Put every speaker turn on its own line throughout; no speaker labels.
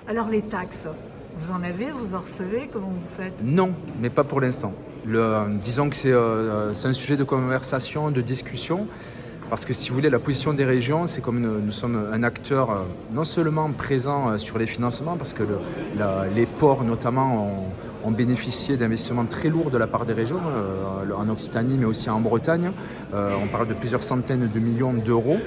Alors les taxes, vous en avez, vous en recevez, comment vous faites?
Non, mais pas pour l'instant. Disons que c'est un sujet de conversation, de discussion, parce que si vous voulez, la position des régions, c'est comme nous sommes un acteur non seulement présent sur les financements, parce que les ports notamment ont bénéficié d'investissements très lourds de la part des régions, en Occitanie mais aussi en Bretagne. On parle de plusieurs centaines de millions d'euros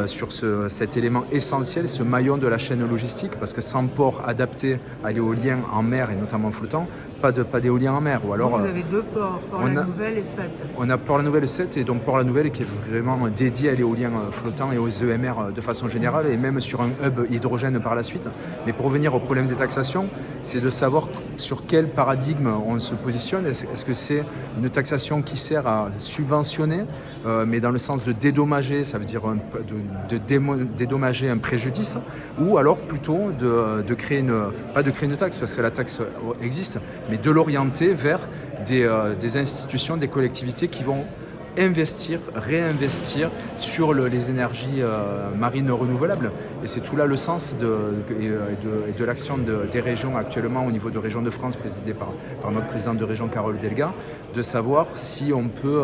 sur cet élément essentiel, ce maillon de la chaîne logistique, parce que sans port adapté à l'éolien en mer et notamment flottant, pas d'éolien en mer. Ou alors,
Vous avez deux ports, Port-la-Nouvelle et Sète.
On a Port-la-Nouvelle 7 et donc Port-la-Nouvelle qui est vraiment dédié à l'éolien flottant et aux EMR de façon générale et même sur un hub hydrogène par la suite. Mais pour revenir au problème des taxations, c'est de savoir sur quel paradigme on se positionne. Est-ce que c'est une taxation qui sert à subventionner, mais dans le sens de dédommager, ça veut dire dédommager un préjudice, ou alors plutôt de créer pas de créer une taxe parce que la taxe existe, mais de l'orienter vers des institutions, des collectivités qui vont réinvestir sur les énergies marines renouvelables. Et c'est tout là le sens de l'action des régions actuellement au niveau de Région de France, présidée par notre présidente de région Carole Delga, de savoir si on peut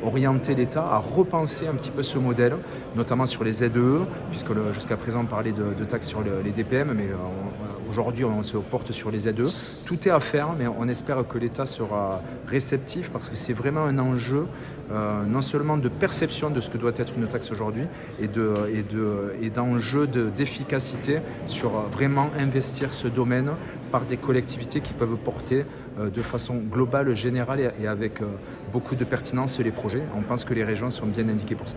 orienter l'État à repenser un petit peu ce modèle, notamment sur les ZEE, puisque jusqu'à présent on parlait de taxes sur les DPM, mais aujourd'hui on se porte sur les ZEE. Tout est à faire, mais on espère que l'État sera réceptif parce que c'est vraiment un enjeu non seulement de perception de ce que doit être une taxe aujourd'hui et d'enjeu d'efficacité sur vraiment investir ce domaine par des collectivités qui peuvent porter de façon globale, générale et avec beaucoup de pertinence les projets. On pense que les régions sont bien indiquées pour ça.